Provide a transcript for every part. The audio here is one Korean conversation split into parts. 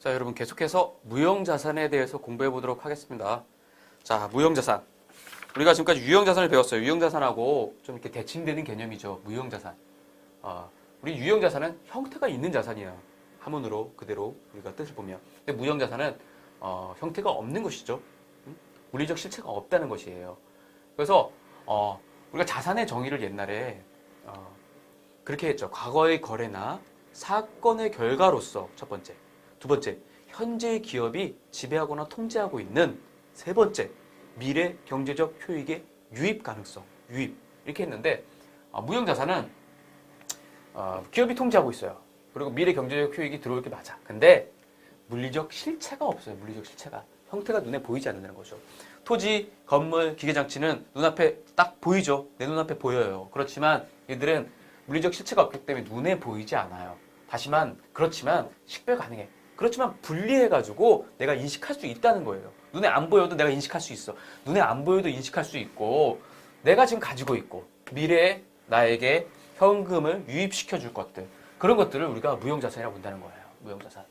자, 여러분 계속해서 무형자산에 대해서 공부해 보도록 하겠습니다. 자, 무형자산. 우리가 지금까지 유형자산을 배웠어요. 유형자산하고 좀 이렇게 대칭되는 개념이죠. 무형자산. 우리 유형자산은 형태가 있는 자산이에요. 한문으로 그대로 우리가 뜻을 보면. 근데 무형자산은 형태가 없는 것이죠. 물리적 실체가 없다는 것이에요. 그래서 우리가 자산의 정의를 옛날에 그렇게 했죠. 과거의 거래나 사건의 결과로서 첫 번째. 두 번째, 현재의 기업이 지배하거나 통제하고 있는 세 번째, 미래 경제적 효익의 유입 가능성, 유입 이렇게 했는데 무형자산은 기업이 통제하고 있어요. 그리고 미래 경제적 효익이 들어올 게 맞아. 근데 물리적 실체가 없어요. 물리적 실체가. 형태가 눈에 보이지 않는다는 거죠. 토지, 건물, 기계장치는 눈앞에 딱 보이죠. 내 눈앞에 보여요. 그렇지만 얘들은 물리적 실체가 없기 때문에 눈에 보이지 않아요. 그렇지만 식별 가능해. 그렇지만 분리해가지고 내가 인식할 수 있다는 거예요. 눈에 안 보여도 내가 인식할 수 있어. 눈에 안 보여도 인식할 수 있고 내가 지금 가지고 있고 미래에 나에게 현금을 유입시켜 줄 것들 그런 것들을 우리가 무형자산이라고 본다는 거예요. 무형자산.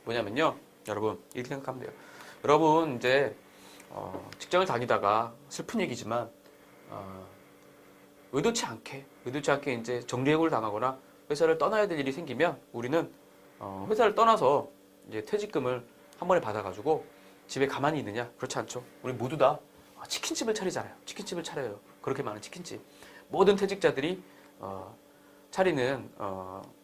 뭐냐면요. 여러분 이렇게 생각하면 돼요. 여러분 이제 직장을 다니다가 슬픈 얘기지만 의도치 않게 이제 정리해고를 당하거나 회사를 떠나야 될 일이 생기면 우리는 회사를 떠나서 이제 퇴직금을 한 번에 받아가지고 집에 가만히 있느냐? 그렇지 않죠. 우리 모두 다 치킨집을 차리잖아요. 치킨집을 차려요. 그렇게 많은 치킨집. 모든 퇴직자들이 차리는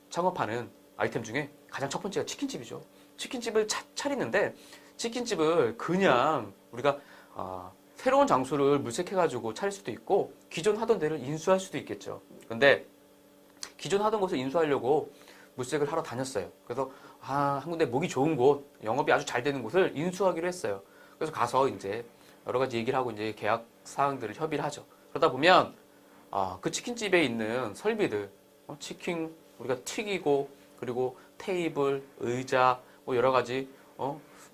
창업하는 아이템 중에 가장 첫 번째가 치킨집이죠. 치킨집을 차리는데 치킨집을 그냥 우리가 새로운 장소를 물색해가지고 차릴 수도 있고 기존 하던 데를 인수할 수도 있겠죠. 근데 기존 하던 곳을 인수하려고 물색을 하러 다녔어요. 그래서 한 군데 목이 좋은 곳, 영업이 아주 잘 되는 곳을 인수하기로 했어요. 그래서 가서 이제 여러 가지 얘기를 하고 이제 계약 사항들을 협의를 하죠. 그러다 보면 그 치킨집에 있는 설비들, 치킨 우리가 튀기고 그리고 테이블, 의자, 뭐 여러 가지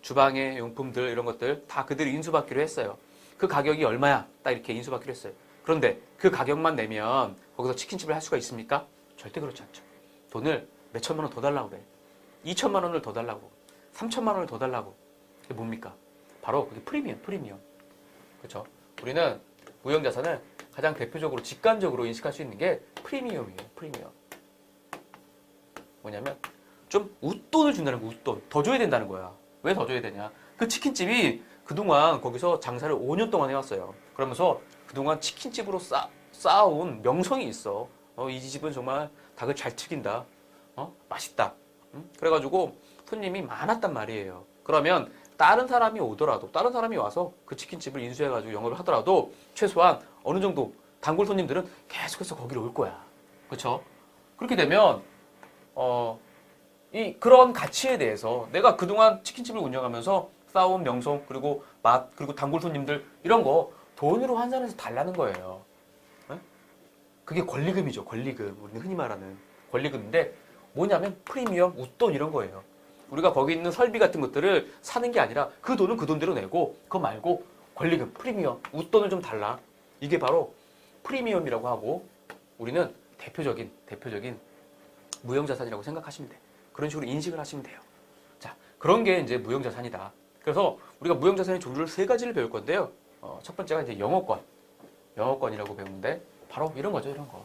주방의 용품들 이런 것들 다 그대로 인수받기로 했어요. 그 가격이 얼마야? 딱 이렇게 인수받기로 했어요. 그런데 그 가격만 내면 거기서 치킨집을 할 수가 있습니까? 절대 그렇지 않죠. 돈을 몇 천만 원 더 달라고 그래. 2천만 원을 더 달라고. 3천만 원을 더 달라고. 그게 뭡니까? 바로 그게 프리미엄. 그렇죠? 우리는 무형자산을 가장 대표적으로 직관적으로 인식할 수 있는 게 프리미엄이에요. 프리미엄. 뭐냐면 좀 웃돈을 준다는 거야. 웃돈. 더 줘야 된다는 거야. 왜 더 줘야 되냐? 그 치킨집이 그동안 거기서 장사를 5년 동안 해왔어요. 그러면서 그동안 치킨집으로 쌓아온 명성이 있어. 이 집은 정말 닭을 잘 튀긴다. 맛있다. 그래가지고 손님이 많았단 말이에요. 그러면 다른 사람이 오더라도 다른 사람이 와서 그 치킨집을 인수해가지고 영업을 하더라도 최소한 어느 정도 단골 손님들은 계속해서 거기로 올 거야. 그렇죠? 그렇게 되면 그런 가치에 대해서 내가 그동안 치킨집을 운영하면서 쌓아온 명성 그리고 맛 그리고 단골 손님들 이런 거 돈으로 환산해서 달라는 거예요. 그게 권리금이죠. 권리금. 우리는 흔히 말하는 권리금인데 뭐냐면 프리미엄, 웃돈 이런 거예요. 우리가 거기 있는 설비 같은 것들을 사는 게 아니라 그 돈은 그 돈대로 내고 그거 말고 권리금, 프리미엄, 웃돈을 좀 달라. 이게 바로 프리미엄이라고 하고 우리는 대표적인 무형자산이라고 생각하시면 돼요. 그런 식으로 인식을 하시면 돼요. 자, 그런 게 이제 무형자산이다. 그래서 우리가 무형자산의 종류를 세 가지를 배울 건데요. 첫 번째가 이제 영업권이라고 배우는데 바로 이런 거죠, 이런 거.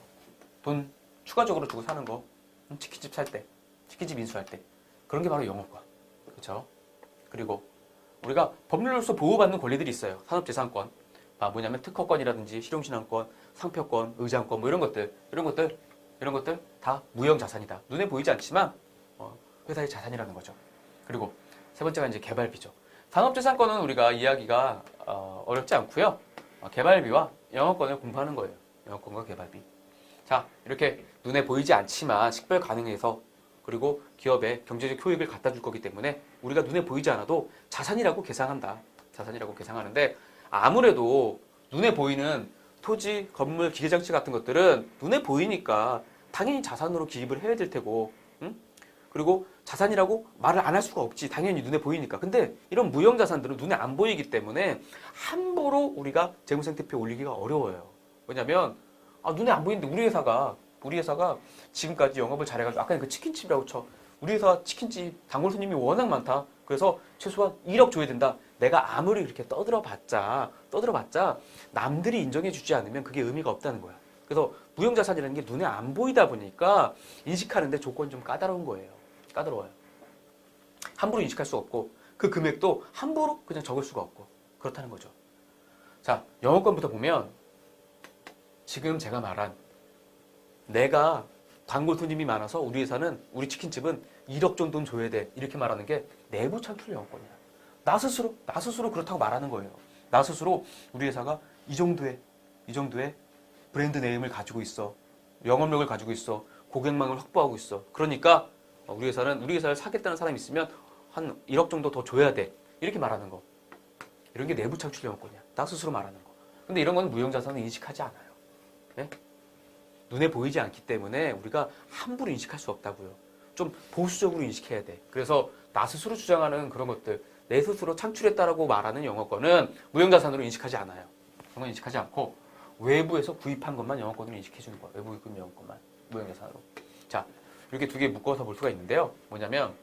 돈 추가적으로 주고 사는 거. 치킨집 살 때, 치킨집 인수할 때. 그런 게 바로 영업권. 그렇죠? 그리고 우리가 법률로서 보호받는 권리들이 있어요. 산업재산권. 뭐냐면 특허권이라든지 실용신안권, 상표권, 의장권 뭐 이런 것들 다 무형자산이다. 눈에 보이지 않지만 회사의 자산이라는 거죠. 그리고 세 번째가 이제 개발비죠. 산업재산권은 우리가 이야기가 어렵지 않고요. 개발비와 영업권을 공부하는 거예요. 영업권과 개발비. 자, 이렇게 눈에 보이지 않지만 식별 가능해서 그리고 기업에 경제적 효익을 갖다 줄 거기 때문에 우리가 눈에 보이지 않아도 자산이라고 계상한다. 자산이라고 계상하는데 아무래도 눈에 보이는 토지, 건물, 기계장치 같은 것들은 눈에 보이니까 당연히 자산으로 기입을 해야 될 테고 그리고 자산이라고 말을 안 할 수가 없지. 당연히 눈에 보이니까. 근데 이런 무형자산들은 눈에 안 보이기 때문에 함부로 우리가 재무상태표에 올리기가 어려워요. 왜냐면 눈에 안 보이는데 우리 회사가 지금까지 영업을 잘해가지고 아까 그 치킨집이라고 쳐. 우리 회사 치킨집 단골 손님이 워낙 많다. 그래서 최소한 1억 줘야 된다. 내가 아무리 그렇게 떠들어봤자 남들이 인정해주지 않으면 그게 의미가 없다는 거야. 그래서 무형자산이라는 게 눈에 안 보이다 보니까 인식하는데 조건이 좀 까다로운 거예요. 까다로워요. 함부로 인식할 수 없고 그 금액도 함부로 그냥 적을 수가 없고 그렇다는 거죠. 자, 영어권부터 보면 지금 제가 말한 내가 광고 손님이 많아서 우리 회사는 우리 치킨집은 1억 정도는 줘야 돼 이렇게 말하는 게 내부 창출 영어권이야. 나 스스로 그렇다고 말하는 거예요. 나 스스로 우리 회사가 이 정도의 브랜드 네임을 가지고 있어. 영업력을 가지고 있어. 고객망을 확보하고 있어. 그러니까 우리 회사를 사겠다는 사람이 있으면 한 1억 정도 더 줘야 돼. 이렇게 말하는 거. 이런 게 내부 창출 영어권이야. 나 스스로 말하는 거. 근데 이런 건 무형자산은 인식하지 않아요. 네? 눈에 보이지 않기 때문에 우리가 함부로 인식할 수 없다고요. 좀 보수적으로 인식해야 돼. 그래서 나 스스로 주장하는 그런 것들, 내 스스로 창출했다라고 말하는 영어권은 무형자산으로 인식하지 않아요. 그런 건 인식하지 않고 외부에서 구입한 것만 영어권으로 인식해 주는 거예요. 외부 구입 영어권만 무형자산으로. 자, 이렇게 두 개 묶어서 볼 수가 있는데요. 뭐냐면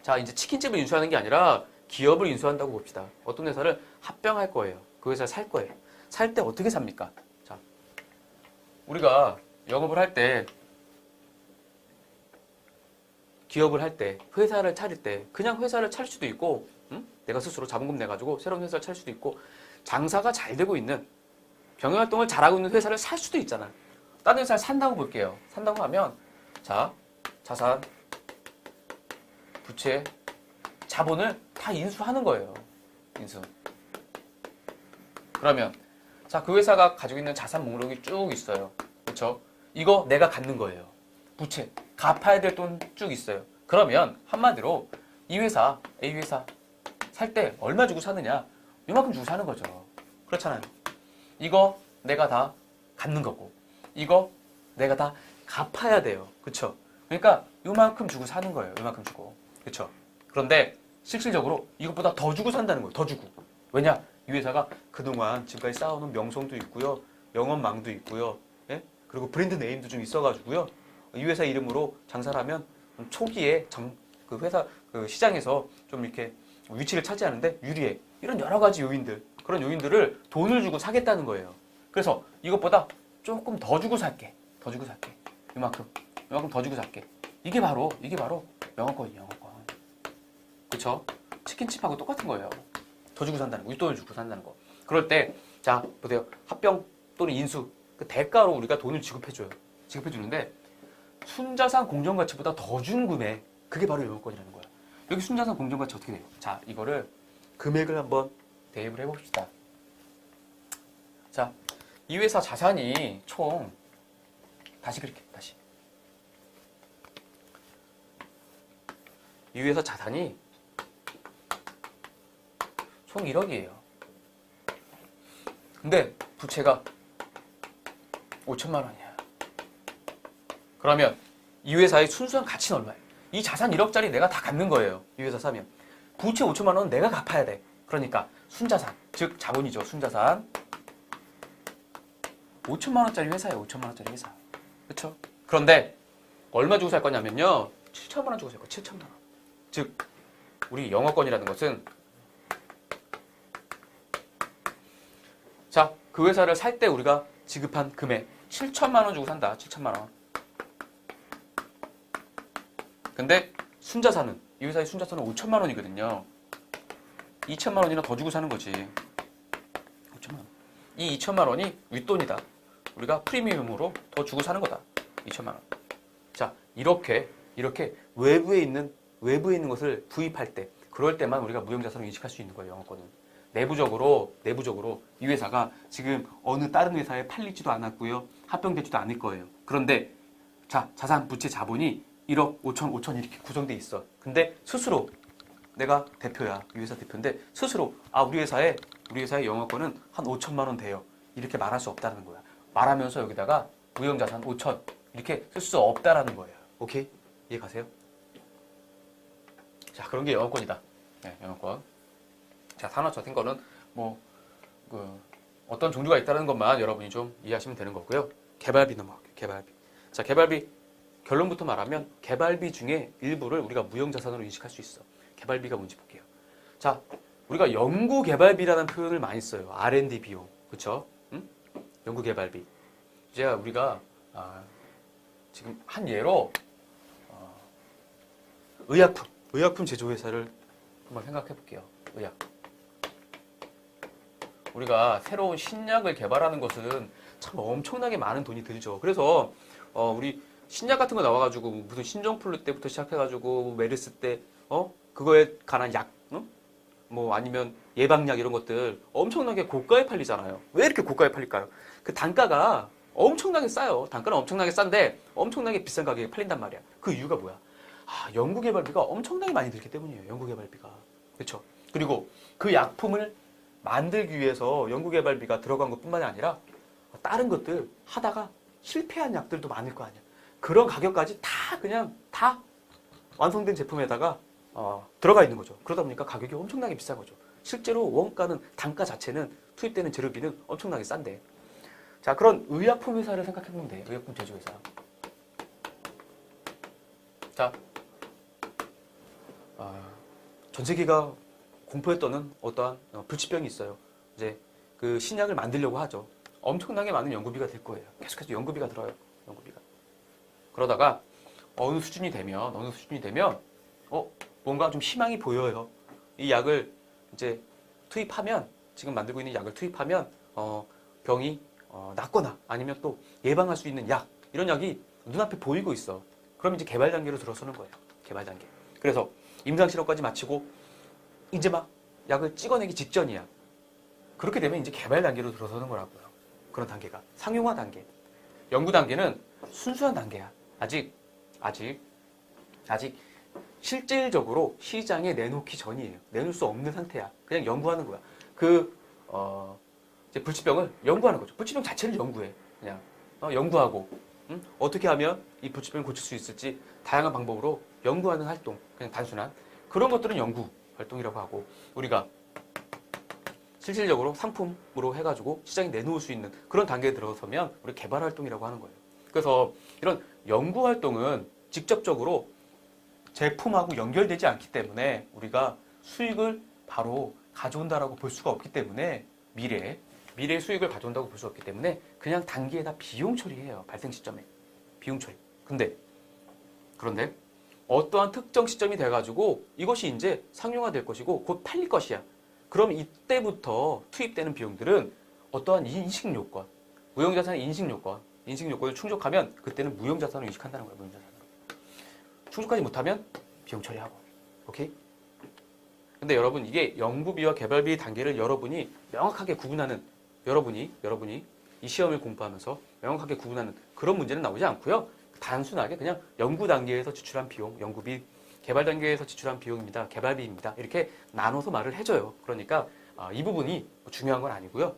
자, 이제 치킨집을 인수하는 게 아니라 기업을 인수한다고 봅시다. 어떤 회사를 합병할 거예요. 그 회사를 살 거예요. 살 때 어떻게 삽니까? 자, 우리가 영업을 할 때, 기업을 할 때, 회사를 차릴 때 그냥 회사를 차릴 수도 있고 내가 스스로 자본금 내가지고 새로운 회사를 차릴 수도 있고 장사가 잘 되고 있는 경영활동을 잘하고 있는 회사를 살 수도 있잖아. 다른 회사를 산다고 볼게요. 산다고 하면 자, 자산, 부채, 자본을 다 인수하는 거예요. 인수. 그러면 자, 그 회사가 가지고 있는 자산 목록이 쭉 있어요. 그렇죠? 이거 내가 갖는 거예요. 부채, 갚아야 될 돈 쭉 있어요. 그러면 한마디로 이 회사, A 회사 살 때 얼마 주고 사느냐? 이만큼 주고 사는 거죠. 그렇잖아요. 이거 내가 다 갖는 거고 이거 내가 다 갚아야 돼요. 그렇죠? 그러니까 이만큼 주고 사는 거예요. 이만큼 주고. 그렇죠? 그런데 실질적으로 이것보다 더 주고 산다는 거예요. 더 주고. 왜냐? 이 회사가 그동안 지금까지 쌓아놓은 명성도 있고요. 영업망도 있고요. 예? 그리고 브랜드 네임도 좀 있어가지고요. 이 회사 이름으로 장사를 하면 초기에 그 회사 그 시장에서 좀 이렇게 위치를 차지하는데 유리해. 이런 여러 가지 요인들, 그런 요인들을 돈을 주고 사겠다는 거예요. 그래서 이것보다 조금 더 주고 살게. 더 주고 살게. 이만큼 더 주고 살게. 이게 바로 영어권이에요. 영어권. 그렇죠? 치킨집하고 똑같은 거예요. 더 주고 산다는 거, 윗돈을 주고 산다는 거. 그럴 때, 자, 보세요. 합병 또는 인수, 그 대가로 우리가 돈을 지급해줘요. 지급해주는데, 순자산 공정가치보다 더 준 금액, 그게 바로 영어권이라는 거야. 여기 순자산 공정가치 어떻게 돼요? 자, 이거를 금액을 한번 대입을 해봅시다. 자, 이 회사 자산이 총, 다시 그릴게요. 다시. 이 회사 자산이 총 1억이에요. 근데 부채가 5천만 원이야. 그러면 이 회사의 순수한 가치는 얼마예요? 이 자산 1억짜리 내가 다 갖는 거예요. 이 회사 사면. 부채 5천만 원은 내가 갚아야 돼. 그러니까 순자산, 즉 자본이죠. 순자산. 5천만 원짜리 회사예요. 5천만 원짜리 회사. 그렇죠? 그런데 얼마 주고 살 거냐면요. 7천만 원 주고 살 거예요. 7천만 원. 즉 우리 영어권이라는 것은 자, 그 회사를 살 때 우리가 지급한 금액 7천만 원 주고 산다. 7천만 원. 근데 순자산은 이 회사의 순자산은 5천만 원이거든요. 2천만 원이나 더 주고 사는 거지. 5천만 원. 이 2천만 원이 윗돈이다. 우리가 프리미엄으로 더 주고 사는 거다. 2천만 원. 자, 이렇게 외부에 있는 것을 구입할 때, 그럴 때만 우리가 무형자산을 인식할 수 있는 거예요. 영어권은. 내부적으로 이 회사가 지금 어느 다른 회사에 팔리지도 않았고요. 합병되지도 않을 거예요. 그런데 자, 자산, 부채, 자본이 1억, 5천 이렇게 구성돼 있어. 근데 스스로 내가 대표야. 이 회사 대표인데 스스로 우리 회사의 영어권은 한 5천만 원 돼요. 이렇게 말할 수 없다는 거야. 말하면서 여기다가 무형자산 5천 이렇게 쓸 수 없다라는 거예요. 오케이? 이해 가세요? 자, 그런 게 영어권이다. 네, 영어권. 자, 산업자산 거는 어떤 종류가 있다는 것만 여러분이 좀 이해하시면 되는 거고요. 개발비 넘어갈게요. 개발비. 자, 개발비 결론부터 말하면 개발비 중에 일부를 우리가 무형자산으로 인식할 수 있어. 개발비가 뭔지 볼게요. 자, 우리가 연구개발비라는 표현을 많이 써요. R&D 비용. 그쵸? 응? 연구개발비. 이제 우리가 지금 한 예로 의약품 제조회사를 한번 생각해 볼게요. 의약. 우리가 새로운 신약을 개발하는 것은 참 엄청나게 많은 돈이 들죠. 그래서 우리 신약 같은 거 나와가지고 무슨 신종플루 때부터 시작해가지고 메르스 때 그거에 관한 약, 응? 뭐 아니면 예방약 이런 것들 엄청나게 고가에 팔리잖아요. 왜 이렇게 고가에 팔릴까요? 그 단가가 엄청나게 싸요. 단가는 엄청나게 싼데 엄청나게 비싼 가격에 팔린단 말이야. 그 이유가 뭐야? 연구개발비가 엄청나게 많이 들기 때문이에요. 연구개발비가. 그렇죠? 그리고 그 약품을 만들기 위해서 연구개발비가 들어간 것뿐만이 아니라 다른 것들 하다가 실패한 약들도 많을 거 아니야. 그런 가격까지 다 완성된 제품에다가 들어가 있는 거죠. 그러다 보니까 가격이 엄청나게 비싼 거죠. 실제로 원가는 단가 자체는 투입되는 재료비는 엄청나게 싼데. 자, 그런 의약품 회사를 생각해 보면 돼. 의약품 제조회사. 자, 전 세계가 공포에 떠는 어떠한 불치병이 있어요. 이제 그 신약을 만들려고 하죠. 엄청나게 많은 연구비가 들 거예요. 계속해서 연구비가 들어요. 연구비가. 그러다가 어느 수준이 되면 뭔가 좀 희망이 보여요. 이 약을 이제 투입하면, 지금 만들고 있는 약을 투입하면 병이 낫거나 아니면 또 예방할 수 있는 약, 이런 약이 눈앞에 보이고 있어. 그럼 이제 개발 단계로 들어서는 거예요. 개발 단계. 그래서 임상 실험까지 마치고 이제 막 약을 찍어내기 직전이야. 그렇게 되면 이제 개발 단계로 들어서는 거라고요. 그런 단계가 상용화 단계. 연구 단계는 순수한 단계야. 아직 실질적으로 시장에 내놓기 전이에요. 내놓을 수 없는 상태야. 그냥 연구하는 거야. 이제 불치병을 연구하는 거죠. 불치병 자체를 연구해. 그냥 연구하고 어떻게 하면 이 불치병을 고칠 수 있을지 다양한 방법으로 연구하는 활동. 그냥 단순한 그런 것들은 연구 활동이라고 하고, 우리가 실질적으로 상품으로 해가지고 시장에 내놓을 수 있는 그런 단계에 들어서면 우리 개발 활동이라고 하는 거예요. 그래서 이런 연구 활동은 직접적으로 제품하고 연결되지 않기 때문에 우리가 수익을 바로 가져온다라고 볼 수가 없기 때문에 미래의 수익을 가져온다고 볼 수 없기 때문에 그냥 단기에다 비용 처리해요. 발생 시점에 비용 처리. 그런데 어떠한 특정 시점이 돼가지고 이것이 이제 상용화될 것이고 곧 팔릴 것이야. 그럼 이때부터 투입되는 비용들은 어떠한 인식 요건, 무형자산의 인식 요건을 충족하면 그때는 무형자산을 인식한다는 거예요. 무형자산으로. 충족하지 못하면 비용 처리하고. 오케이? 근데 여러분, 이게 연구비와 개발비 단계를 여러분이 명확하게 구분하는, 여러분이 이 시험을 공부하면서 명확하게 구분하는 그런 문제는 나오지 않고요. 단순하게 그냥 연구 단계에서 지출한 비용, 연구비, 개발 단계에서 지출한 비용입니다. 개발비입니다. 이렇게 나눠서 말을 해줘요. 그러니까 이 부분이 중요한 건 아니고요.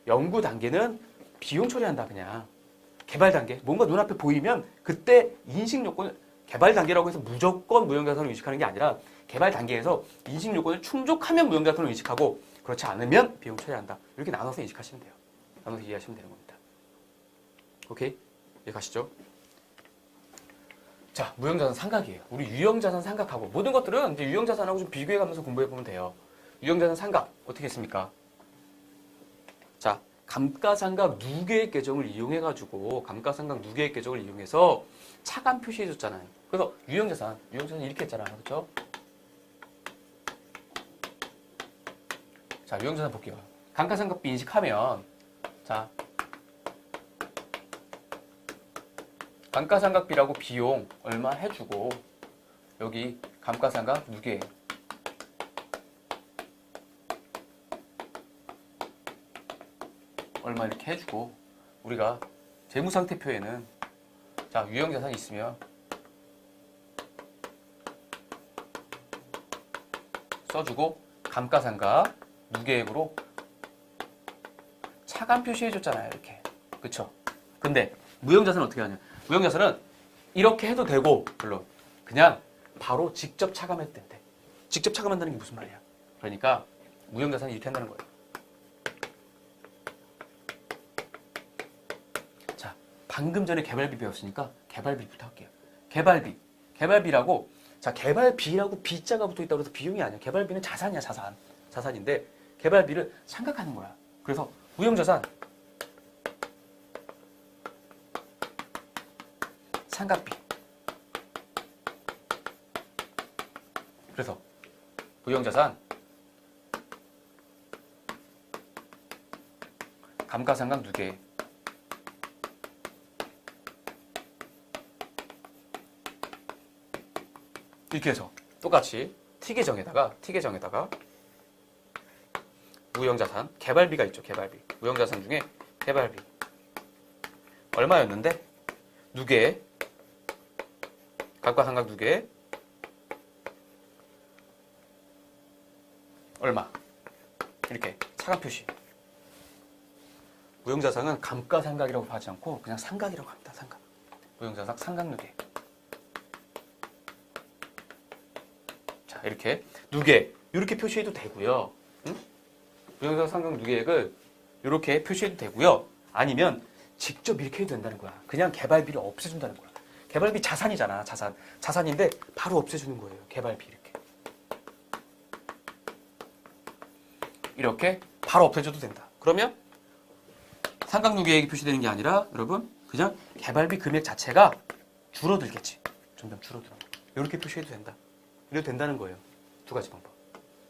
연구 단계는 비용 처리한다 그냥. 개발 단계, 뭔가 눈앞에 보이면 그때 인식 요건을, 개발 단계라고 해서 무조건 무형자산을 인식하는 게 아니라 개발 단계에서 인식 요건을 충족하면 무형자산을 인식하고 그렇지 않으면 비용 처리한다. 이렇게 나눠서 인식하시면 돼요. 나눠서 이해하시면 되는 겁니다. 오케이? 이해 가시죠? 자, 무형자산 삼각이에요. 우리 유형자산 삼각하고 모든 것들은 이제 유형자산하고 좀 비교해가면서 공부해보면 돼요. 유형자산 삼각 어떻게 했습니까? 자, 감가상각 누계액 계정을 이용해가지고 감가상각 누계액 계정을 이용해서 차감 표시해줬잖아요. 그래서 유형자산 이렇게 했잖아요. 그렇죠? 자, 유형자산 볼게요. 감가상각비 인식하면, 자, 감가상각비라고 비용 얼마 해주고, 여기 감가상각 누계액 얼마 이렇게 해주고, 우리가 재무상태표에는 자, 유형자산이 있으면 써주고 감가상각 누계액으로 차감 표시해줬잖아요. 이렇게. 그쵸? 근데 무형자산은 어떻게 하냐? 무형자산은 이렇게 해도 되고, 물론 그냥 바로 직접 차감해도 된대. 직접 차감한다는 게 무슨 말이야? 그러니까 무형자산이 이렇게 한다는 거예요. 자, 방금 전에 개발비 배웠으니까 개발비부터 할게요. 개발비라고 자, 개발비라고 B자가 붙어 있다고 해서 비용이 아니야. 개발비는 자산이야, 자산. 자산인데 개발비를 삼각하는 거야. 그래서 무형자산 삼각비. 그래서 무형자산 감가상각 누계. 이렇게 해서 똑같이 T계정에다가 무형자산 개발비가 있죠. 개발비. 무형자산 중에 개발비 얼마였는데 누계 감가상각 누계 얼마 이렇게 차감 표시. 무형자산은 감가상각이라고 하지 않고 그냥 상각이라고 합니다. 상각. 무형자산 상각누계. 자, 이렇게 누계 이렇게 표시해도 되고요. 응? 무형자산 상각 누계액을 이렇게 표시해도 되고요. 아니면 직접 이렇게 해도 된다는 거야. 그냥 개발비를 없애준다는 거야. 개발비 자산이잖아. 자산인데 바로 없애주는 거예요. 개발비 이렇게 바로 없애줘도 된다. 그러면 상각누계액이 표시되는 게 아니라 여러분 그냥 개발비 금액 자체가 줄어들겠지. 점점 줄어들어. 이렇게 표시해도 된다. 이래도 된다는 거예요. 두 가지 방법.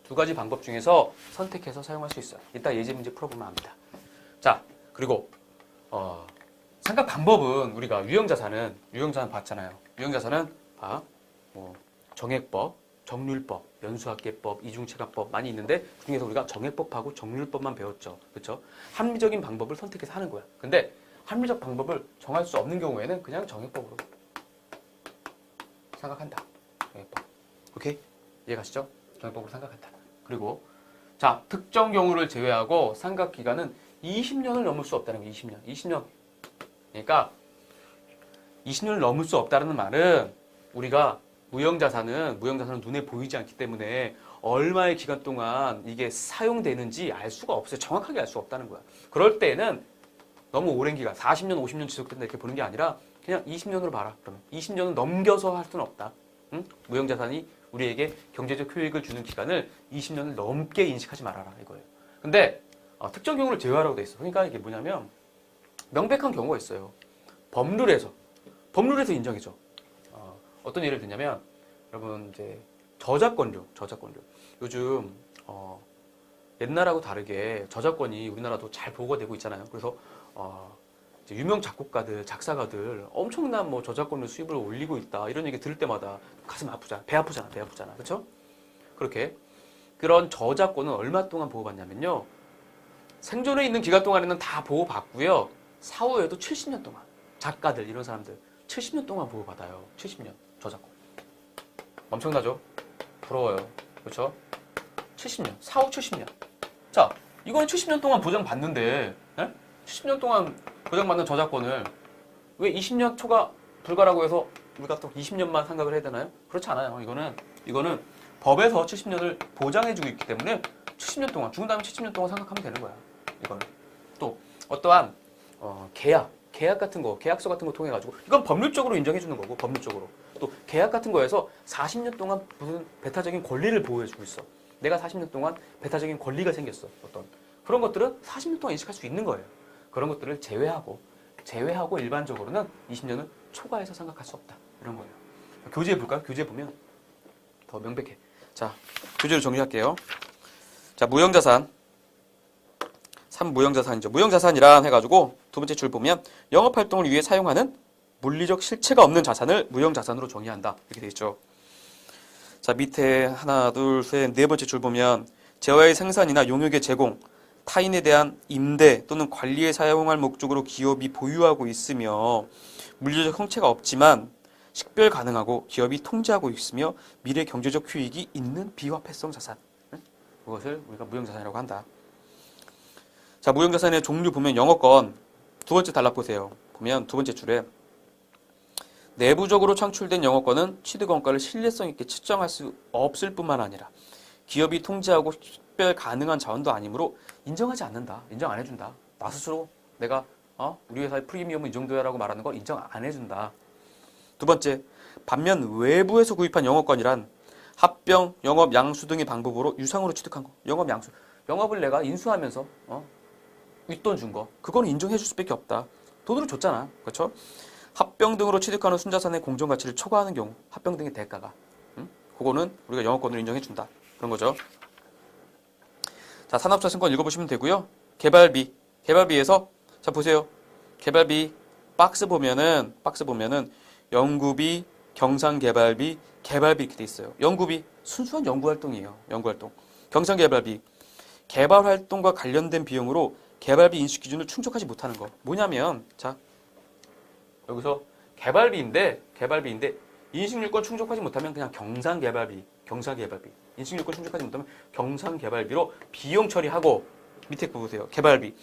두 가지 방법 중에서 선택해서 사용할 수 있어요. 이따 예제 문제 풀어보면 압니다. 자, 그리고 상각 방법은 우리가 유형자산 봤잖아요. 유형자산은 뭐 정액법, 정률법, 연수학계법, 이중체감법 많이 있는데 그중에서 우리가 정액법하고 정률법만 배웠죠. 그렇죠? 합리적인 방법을 선택해서 하는 거야. 근데 합리적 방법을 정할 수 없는 경우에는 그냥 정액법으로 생각한다. 정액법. 오케이? 이해가시죠? 정액법으로 생각한다. 그리고 자, 특정 경우를 제외하고 상각 기간은 20년을 넘을 수 없다는 거예요. 20년. 그러니까 20년을 넘을 수 없다는 말은 우리가 무형자산은 눈에 보이지 않기 때문에 얼마의 기간 동안 이게 사용되는지 알 수가 없어요. 정확하게 알 수가 없다는 거야. 그럴 때는 너무 오랜 기간, 40년, 50년 지속된다 이렇게 보는 게 아니라 그냥 20년으로 봐라. 그러면 20년을 넘겨서 할 수는 없다. 응? 무형자산이 우리에게 경제적 효익을 주는 기간을 20년을 넘게 인식하지 말아라 이거예요. 근데 특정 경우를 제외하라고 돼 있어. 그러니까 이게 뭐냐면 명백한 경우가 있어요. 법률에서 인정해줘. 어떤 예를 들냐면 여러분 이제 저작권료. 요즘 옛날하고 다르게 저작권이 우리나라도 잘 보호가 되고 있잖아요. 그래서 이제 유명 작곡가들, 작사가들 엄청난 뭐 저작권료 수입을 올리고 있다 이런 얘기 들을 때마다 가슴 아프잖아, 배 아프잖아, 그렇죠? 그렇게 그런 저작권은 얼마 동안 보호받냐면요. 생존해 있는 기간 동안에는 다 보호받고요. 사후에도 70년 동안 작가들 이런 사람들 70년 동안 보호받아요. 70년 저작권. 엄청나죠? 부러워요. 그렇죠? 70년, 사후 70년. 자, 이거는 70년 동안 보장받는데 70년 동안 보장받는 저작권을 왜 20년 초과 불가라고 해서 우리가 또 20년만 생각을 해야 되나요? 그렇지 않아요. 이거는 법에서 70년을 보장해주고 있기 때문에 70년 동안, 죽은 다음에 70년 동안 생각하면 되는 거야. 이거는. 또 어떠한 계약 같은 거, 계약서 같은 거 통해 가지고 이건 법률적으로 인정해 주는 거고 법률적으로. 또 계약 같은 거에서 40년 동안 무슨 배타적인 권리를 보호해 주고 있어. 내가 40년 동안 배타적인 권리가 생겼어. 어떤 그런 것들은 40년 동안 인식할 수 있는 거예요. 그런 것들을 제외하고 일반적으로는 20년은 초과해서 생각할 수 없다. 이런 거예요. 교재 볼까요? 교재 보면 더 명백해. 자, 교재로 정리할게요. 자, 무형자산. 3무형자산이죠. 무형자산이란 해가지고 두 번째 줄 보면 영업활동을 위해 사용하는 물리적 실체가 없는 자산을 무형자산으로 정의한다. 이렇게 돼 있죠. 자, 밑에 하나, 둘, 셋, 네 번째 줄 보면 재화의 생산이나 용역의 제공, 타인에 대한 임대 또는 관리에 사용할 목적으로 기업이 보유하고 있으며 물리적 형체가 없지만 식별 가능하고 기업이 통제하고 있으며 미래 경제적 효익이 있는 비화폐성 자산. 그것을 우리가 무형자산이라고 한다. 자, 무형자산의 종류 보면 영어권 두 번째 단락 보세요. 보면 두 번째 줄에 내부적으로 창출된 영어권은 취득원가를 신뢰성 있게 측정할 수 없을 뿐만 아니라 기업이 통제하고 식별 가능한 자원도 아니므로 인정하지 않는다. 인정 안 해준다. 나 스스로 내가 우리 회사의 프리미엄은 이 정도야 라고 말하는 걸 인정 안 해준다. 두 번째, 반면 외부에서 구입한 영업권이란 합병, 영업, 양수 등의 방법으로 유상으로 취득한 거. 영업, 양수. 영업을 내가 인수하면서 윗돈 준 거. 그건 인정해 줄 수밖에 없다. 돈으로 줬잖아. 그렇죠? 합병 등으로 취득하는 순자산의 공정가치를 초과하는 경우 합병 등의 대가가 그거는 우리가 영업권으로 인정해 준다. 그런 거죠. 자, 산업자산권 읽어보시면 되고요. 개발비. 개발비에서 자 보세요. 개발비 박스 보면은 연구비, 경상개발비, 개발비 이렇게 돼 있어요. 연구비 순수한 연구활동이에요. 연구활동. 경상개발비 개발활동과 관련된 비용으로 개발비 인식 기준을 충족하지 못하는 거. 뭐냐면 자 여기서 개발비인데 인식요건 충족하지 못하면 그냥 경상개발비. 인식요건 충족하지 못하면 경상개발비로 비용 처리하고 밑에 거 보세요. 개발비.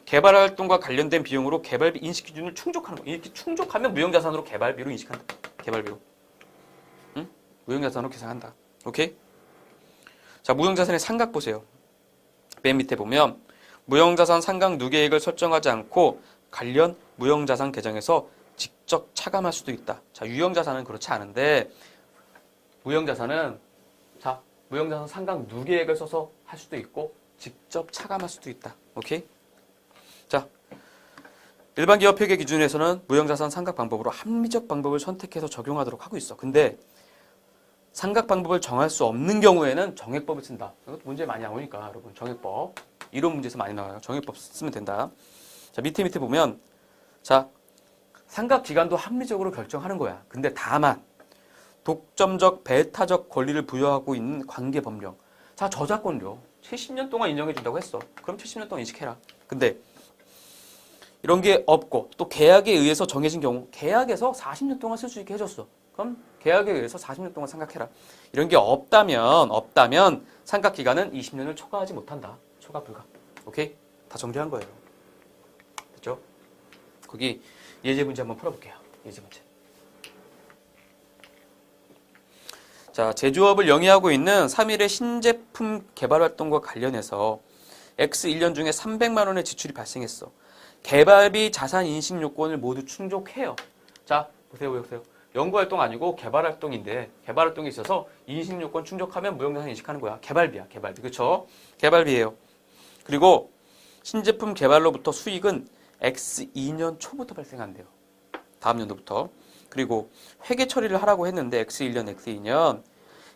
개발활동과 관련된 비용으로 개발비 인식 기준을 충족하는 거. 이렇게 충족하면 무형자산으로 개발비로 인식한다. 개발비로. 응? 무형자산으로 계산한다. 오케이? 자, 무형자산의 상각 보세요. 맨 밑에 보면 무형자산 상각 누계액을 설정하지 않고 관련 무형자산 계정에서 직접 차감할 수도 있다. 자, 유형자산은 그렇지 않은데 무형자산은 무형자산 상각 누계액을 써서 할 수도 있고 직접 차감할 수도 있다. 오케이? 자, 일반 기업 회계 기준에서는 무형자산 상각 방법으로 합리적 방법을 선택해서 적용하도록 하고 있어. 근데 상각 방법을 정할 수 없는 경우에는 정액법을 쓴다. 이것도 문제 많이 나오니까 여러분 정액법. 이론 문제에서 많이 나와요. 정액법 쓰면 된다. 자, 밑에 보면 자, 상각 기간도 합리적으로 결정하는 거야. 근데 다만 독점적, 배타적 권리를 부여하고 있는 관계 법령. 자, 저작권료 70년 동안 인정해준다고 했어. 그럼 70년 동안 인식해라. 근데 이런 게 없고 또 계약에 의해서 정해진 경우 계약에서 40년 동안 쓸 수 있게 해줬어. 그럼 계약에 의해서 40년 동안 상각해라. 이런 게 없다면 상각 기간은 20년을 초과하지 못한다. 초과 불가. 오케이? 다 정리한 거예요. 됐죠? 거기 예제 문제 한번 풀어볼게요. 예제 문제. 자, 제조업을 영위하고 있는 3일의 신제품 개발 활동과 관련해서 X 1년 중에 300만 원의 지출이 발생했어. 개발비, 자산 인식 요건을 모두 충족해요. 자, 보세요. 연구활동 아니고 개발활동인데 개발활동이 있어서 인식 요건 충족하면 무형자산 인식하는 거야. 개발비야. 그렇죠? 개발비예요. 그리고 신제품 개발로부터 수익은 X 2년 초부터 발생한대요. 다음 연도부터. 그리고 회계 처리를 하라고 했는데 X 1년, X 2년.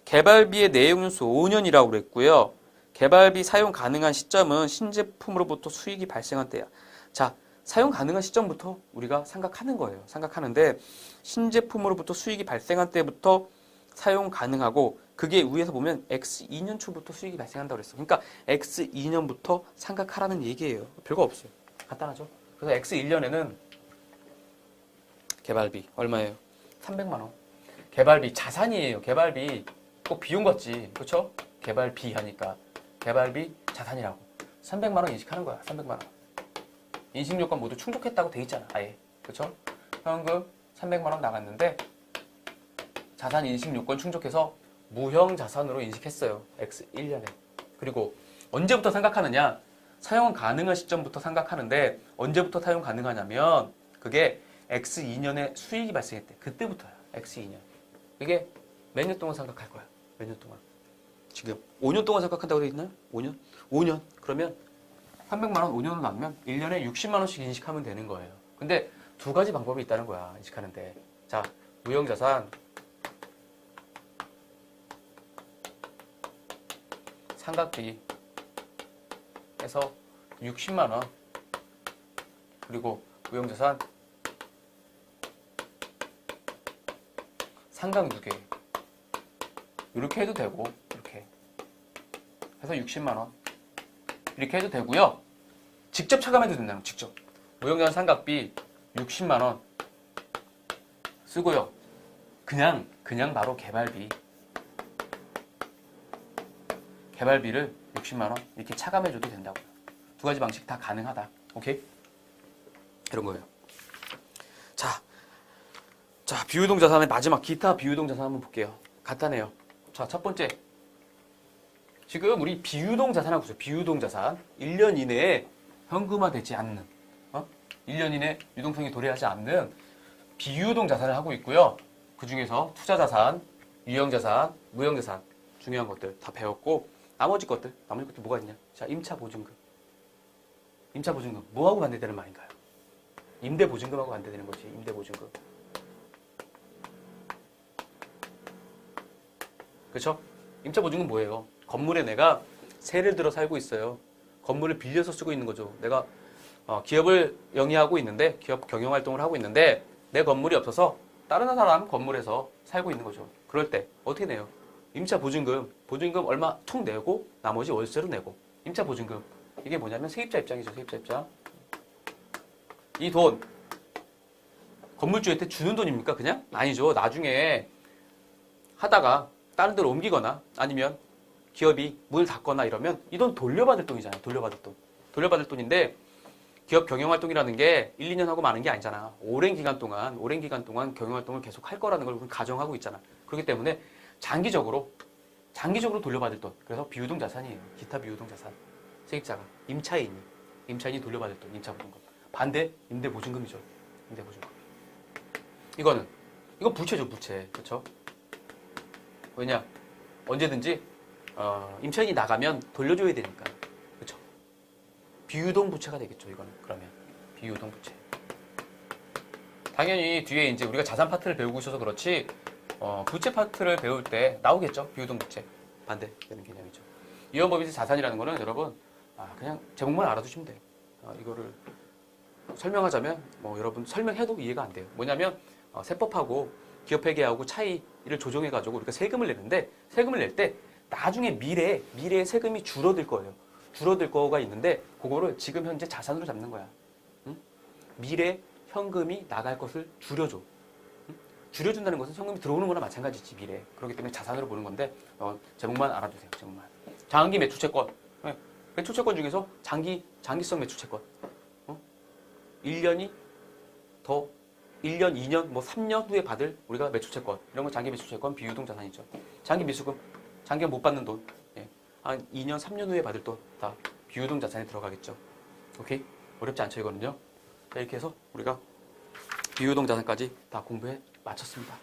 개발비의 내용연수 5년이라고 그랬고요. 개발비 사용 가능한 시점은 신제품으로부터 수익이 발생한 때야. 자, 사용 가능한 시점부터 우리가 생각하는 거예요. 생각하는데 신제품으로부터 수익이 발생한 때부터 사용 가능하고 그게 위에서 보면 X 2년 초부터 수익이 발생한다고 그랬어. 그러니까 X 2년부터 생각하라는 얘기예요. 별거 없어요. 간단하죠? 그래서 X 1년에는 개발비 얼마예요? 300만 원. 개발비 자산이에요. 개발비 꼭 비용 같지. 그렇죠? 개발비 하니까 개발비 자산이라고. 300만 원 인식하는 거야. 300만 원. 인식 요건 모두 충족했다고 돼 있잖아. 아예. 그렇죠? 현금 300만 원 나갔는데 자산 인식 요건 충족해서 무형 자산으로 인식했어요. X 1년에. 그리고 언제부터 생각하느냐? 사용 가능한 시점부터 생각하는데 언제부터 사용 가능하냐면 그게 X 2년에 수익이 발생했대. 그때부터야. X 2년. 이게 몇 년 동안 생각할 거야? 몇 년 동안? 지금 5년 동안 생각한다고 돼 있나요? 5년? 5년. 그러면 300만 원 5년을 나면 1년에 60만 원씩 인식하면 되는 거예요. 근데 두 가지 방법이 있다는 거야. 인식하는데. 자, 무형자산 상각비 해서 60만 원 그리고 무형자산 상각 누계 이렇게 해도 되고 이렇게 해서 60만 원 이렇게 해도 되고요. 직접 차감해도 된다는 직접 무형자산 상각비 60만 원 쓰고요. 그냥 바로 개발비를 60만 원 이렇게 차감해줘도 된다고요. 두 가지 방식 다 가능하다. 오케이? 이런 거예요. 자, 비유동 자산의 마지막 기타 비유동 자산 한번 볼게요. 간단해요. 자, 첫 번째. 지금 우리 비유동 자산하고 있어요. 비유동 자산. 1년 이내에 현금화되지 않는, 1년 이내 유동성이 도래하지 않는 비유동 자산을 하고 있고요. 그 중에서 투자자산, 유형자산, 무형자산 중요한 것들 다 배웠고 나머지 것들 뭐가 있냐? 자, 임차보증금. 임차보증금 뭐하고 반대되는 말인가요? 임대보증금하고 반대되는 거지. 임대보증금. 그렇죠? 임차보증금 뭐예요? 건물에 내가 세를 들어 살고 있어요. 건물을 빌려서 쓰고 있는 거죠. 내가 기업을 영위하고 있는데 기업 경영활동을 하고 있는데 내 건물이 없어서 다른 사람 건물에서 살고 있는 거죠. 그럴 때 어떻게 내요? 임차보증금, 보증금 얼마 툭 내고 나머지 월세로 내고. 임차보증금 이게 뭐냐면 세입자 입장이죠. 세입자 입장. 이 돈 건물주한테 주는 돈입니까? 그냥? 아니죠. 나중에 하다가 다른 데로 옮기거나 아니면 기업이 문을 닫거나 이러면 이 돈 돌려받을 돈이잖아요. 돌려받을 돈. 돌려받을 돈인데 기업 경영활동이라는 게 1, 2년 하고 마는 게 아니잖아. 오랜 기간 동안 경영활동을 계속 할 거라는 걸 우리는 가정하고 있잖아. 그렇기 때문에 장기적으로 돌려받을 돈. 그래서 비유동 자산이에요. 기타 비유동 자산. 세입자가 임차인이 돌려받을 돈. 임차보증금. 반대 임대보증금이죠. 임대보증금. 이거 부채죠. 부채. 그렇죠? 왜냐? 언제든지 임차인이 나가면 돌려줘야 되니까. 그렇죠? 비유동 부채가 되겠죠. 이거는 그러면 비유동 부채. 당연히 뒤에 이제 우리가 자산 파트를 배우고 있어서 그렇지 부채 파트를 배울 때 나오겠죠. 비유동 부채 반대되는 개념이죠. 이원법인세 자산이라는 거는 여러분 그냥 제목만 알아두시면 돼요. 이거를 설명하자면 여러분 설명해도 이해가 안 돼요. 뭐냐면 세법하고 기업회계하고 차이를 조정해가지고 우리가 세금을 내는데 세금을 낼 때 나중에 미래에 세금이 줄어들 거예요. 줄어들 거가 있는데 그거를 지금 현재 자산으로 잡는 거야. 응? 미래 현금이 나갈 것을 줄여줘. 응? 줄여준다는 것은 현금이 들어오는 거나 마찬가지지 미래. 그렇기 때문에 자산으로 보는 건데 제목만 알아두세요. 제목만. 장기 매출채권. 네. 매출채권 중에서 장기성 매출채권. 1년, 2년, 3년 후에 받을 우리가 매출채권. 이런 건 장기 매출채권 비유동 자산이죠. 장기 미수금, 장기가 못 받는 돈. 예. 한 2년, 3년 후에 받을 돈 다 비유동 자산에 들어가겠죠. 오케이? 어렵지 않죠, 이거는요? 자, 이렇게 해서 우리가 비유동 자산까지 다 공부해 마쳤습니다.